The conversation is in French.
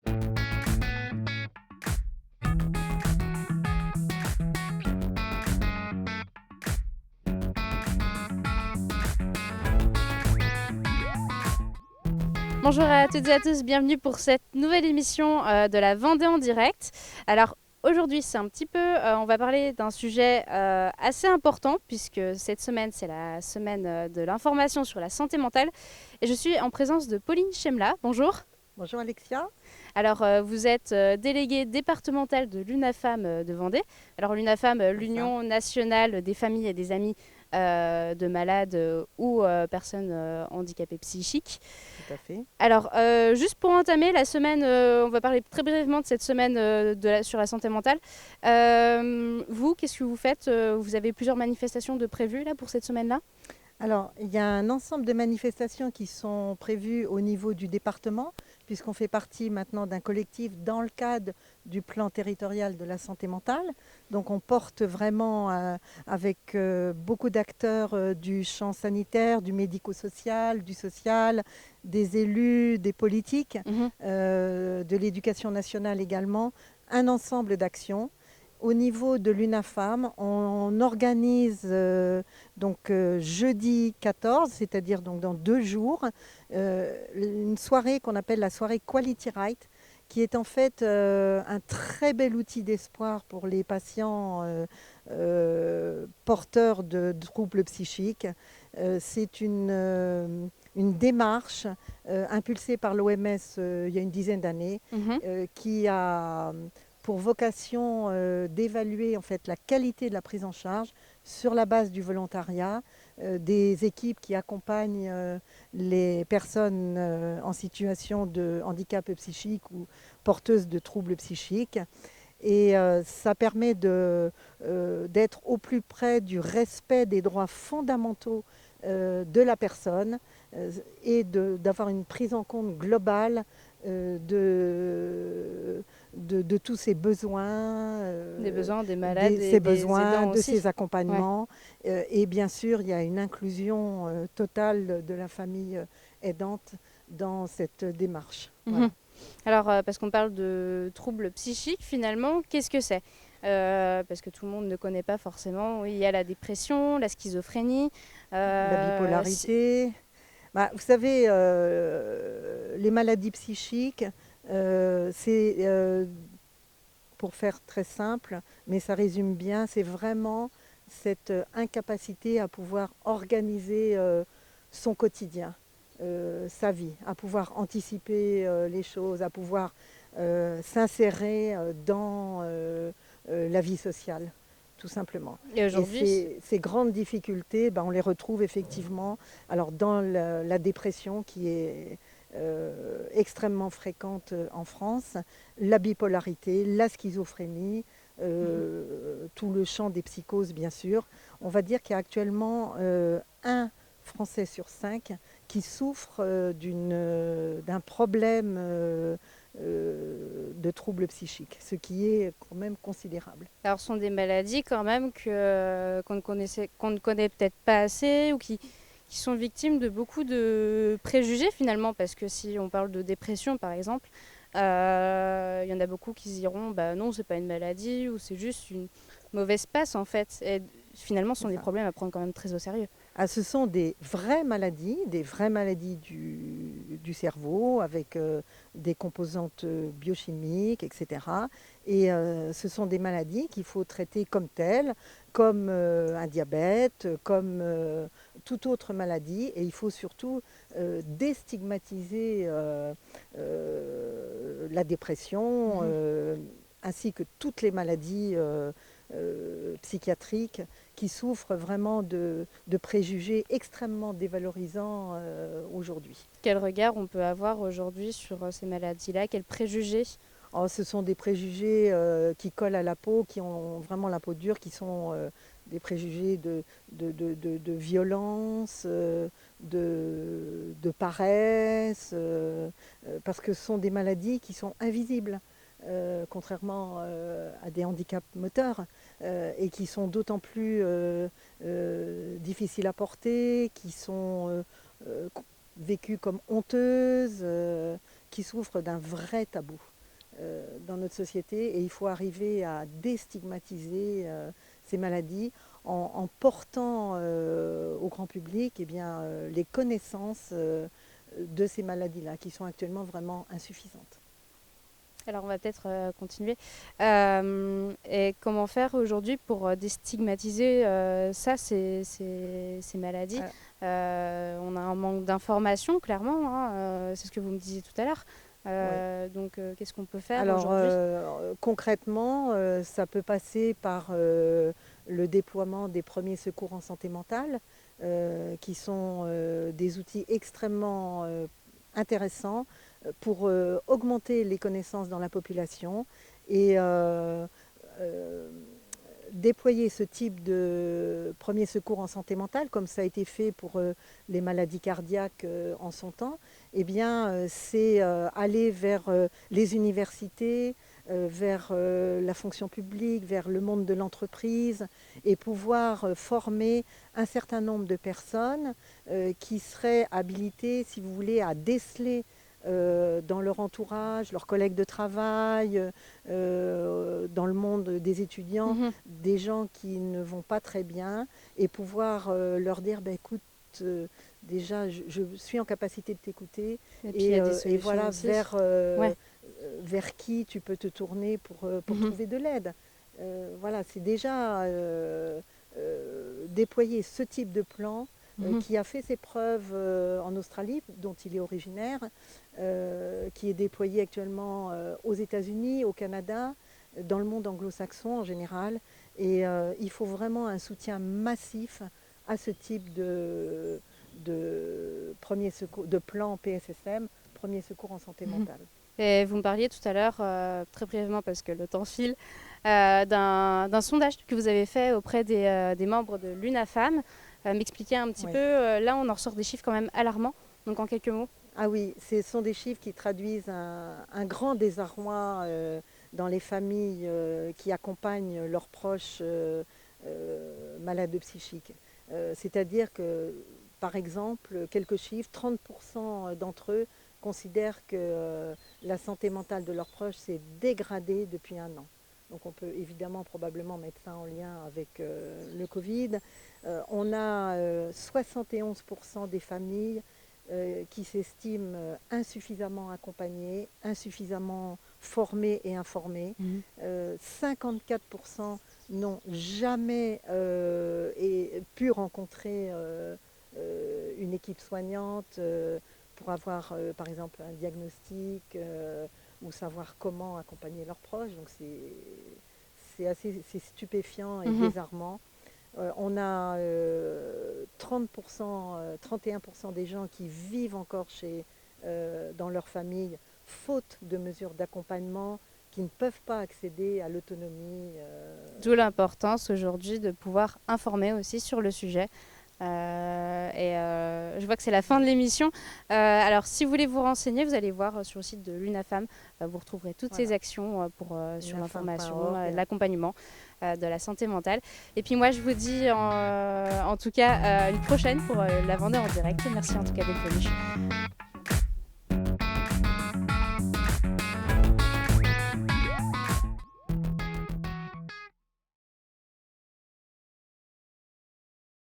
Bonjour à toutes et à tous, bienvenue pour cette nouvelle émission de la Vendée en direct. Alors aujourd'hui c'est un petit peu, on va parler d'un sujet assez important puisque cette semaine c'est la semaine de l'information sur la santé mentale et je suis en présence de Pauline Chemla. Bonjour. Bonjour Alexia. Alors vous êtes déléguée départementale de l'UNAFAM de Vendée. Alors l'UNAFAM, C'est ça, l'Union nationale des familles et des amis de malades ou personnes handicapées psychiques. tout à fait. Alors, juste pour entamer la semaine, on va parler très brièvement de cette semaine sur la santé mentale. Vous, qu'est-ce que vous faites? Vous avez plusieurs manifestations de prévues là, pour cette semaine-là? Alors, il y a un ensemble de manifestations qui sont prévues au niveau du département, puisqu'on fait partie maintenant d'un collectif dans le cadre du plan territorial de la santé mentale. Donc, on porte vraiment avec beaucoup d'acteurs du champ sanitaire, du médico-social, du social, des élus, des politiques, Mhm. de l'éducation nationale également, un ensemble d'actions. Au niveau de l'UNAFAM, on organise jeudi 14, c'est-à-dire donc dans 2 jours, une soirée qu'on appelle la soirée Quality Right, qui est en fait un très bel outil d'espoir pour les patients porteurs de troubles psychiques. C'est une démarche impulsée par l'OMS il y a une dizaine d'années Mhm. qui a pour vocation d'évaluer en fait la qualité de la prise en charge sur la base du volontariat, des équipes qui accompagnent les personnes en situation de handicap psychique ou porteuses de troubles psychiques. Et ça permet d'être au plus près du respect des droits fondamentaux de la personne et d'avoir une prise en compte globale de tous ses besoins, Des besoins des malades et ses des besoins, aidants de aussi. ses Ouais. accompagnements. Et bien sûr, il y a une inclusion totale de la famille aidante dans cette démarche. Mhm. Voilà. Alors, parce qu'on parle de troubles psychiques, finalement, qu'est-ce que c'est? Parce que tout le monde ne connaît pas forcément. Oui, il y a la dépression, la schizophrénie. La bipolarité. Bah, vous savez, les maladies psychiques, c'est, pour faire très simple, mais ça résume bien, c'est vraiment cette incapacité à pouvoir organiser son quotidien, sa vie, à pouvoir anticiper les choses, à pouvoir s'insérer dans la vie sociale, tout simplement. Et Et aujourd'hui, ces grandes difficultés, ben, on les retrouve effectivement alors, dans la dépression qui est extrêmement fréquente en France, la bipolarité, la schizophrénie, tout le champ des psychoses bien sûr. On va dire qu'il y a actuellement un Français sur 5 qui souffre d'un problème de troubles psychiques, ce qui est quand même considérable. alors, ce sont des maladies quand même qu'on ne connaît peut-être pas assez ou qui sont victimes de beaucoup de préjugés finalement. Parce que si on parle de dépression par exemple, il y en a beaucoup qui se diront bah non, c'est pas une maladie ou c'est juste une mauvaise passe en fait. Et finalement, ce sont C'est des ça. problèmes à prendre quand même très au sérieux. Ah, ce sont des vraies maladies du cerveau avec des composantes biochimiques, etc. Et ce sont des maladies qu'il faut traiter comme telles, comme un diabète, comme toute autre maladie. Et il faut surtout déstigmatiser la dépression, Mhm. ainsi que toutes les maladies psychiatriques qui souffrent vraiment de préjugés extrêmement dévalorisants aujourd'hui. Quel regard on peut avoir aujourd'hui sur ces maladies-là? Quels préjugés? Oh, ce sont des préjugés qui collent à la peau, qui ont vraiment la peau dure, qui sont des préjugés de violence, de paresse, parce que ce sont des maladies qui sont invisibles, contrairement à des handicaps moteurs, et qui sont d'autant plus difficiles à porter, qui sont vécues comme honteuses, qui souffrent d'un vrai tabou. dans notre société et il faut arriver à déstigmatiser ces maladies en portant au grand public eh bien, les connaissances de ces maladies-là qui sont actuellement vraiment insuffisantes. Alors on va peut-être continuer. Et comment faire aujourd'hui pour déstigmatiser ça, ces maladies? Alors, On a un manque d'informations, clairement, hein, c'est ce que vous me disiez tout à l'heure. oui. Donc qu'est-ce qu'on peut faire Alors aujourd'hui? concrètement, ça peut passer par le déploiement des premiers secours en santé mentale, qui sont des outils extrêmement intéressants pour augmenter les connaissances dans la population et euh, déployer ce type de premier secours en santé mentale, comme ça a été fait pour les maladies cardiaques en son temps, eh bien, c'est aller vers les universités, vers la fonction publique, vers le monde de l'entreprise et pouvoir former un certain nombre de personnes qui seraient habilitées, si vous voulez, à déceler dans leur entourage, leurs collègues de travail, dans le monde des étudiants, Mhm. des gens qui ne vont pas très bien et pouvoir leur dire bah, écoute, déjà je suis en capacité de t'écouter Et puis il y a des et solutions voilà aussi. Ouais. vers qui tu peux te tourner pour Mhm. trouver de l'aide. Voilà, c'est déjà déployer ce type de plan Mhm. qui a fait ses preuves en Australie, dont il est originaire, qui est déployé actuellement aux États-Unis, au Canada, dans le monde anglo-saxon en général. Et il faut vraiment un soutien massif à ce type premier secours, de plan PSSM, premier secours en santé Mhm. mentale. Et vous me parliez tout à l'heure, très brièvement parce que le temps file, d'un sondage que vous avez fait auprès des membres de l'UNAFAM. M'expliquer un petit peu, Oui. là on en ressort des chiffres quand même alarmants, donc en quelques mots. Ah oui, ce sont des chiffres qui traduisent un grand désarroi dans les familles qui accompagnent leurs proches malades psychiques. C'est-à-dire que, par exemple, quelques chiffres, 30% d'entre eux considèrent que la santé mentale de leurs proches s'est dégradée depuis un an. Donc on peut évidemment probablement mettre ça en lien avec le Covid. On a 71% des familles qui s'estiment insuffisamment accompagnés, insuffisamment formés et informés. Mhm. 54% n'ont jamais pu rencontrer une équipe soignante pour avoir, par exemple, un diagnostic ou savoir comment accompagner leurs proches. Donc c'est stupéfiant et Mhm. désarmant. On a 30%, 31% des gens qui vivent encore dans leur famille, faute de mesures d'accompagnement, qui ne peuvent pas accéder à l'autonomie. D'où l'importance aujourd'hui de pouvoir informer aussi sur le sujet. Je vois que c'est la fin de Ouais, l'émission. Alors, si vous voulez vous renseigner, vous allez voir sur le site de l'UNAFAM. Vous retrouverez toutes ces voilà, actions sur l'information, unafam.org. l'accompagnement de la santé mentale. Et puis moi, je vous dis en tout cas une prochaine pour la Vendée en direct. Merci en tout cas d'être venu.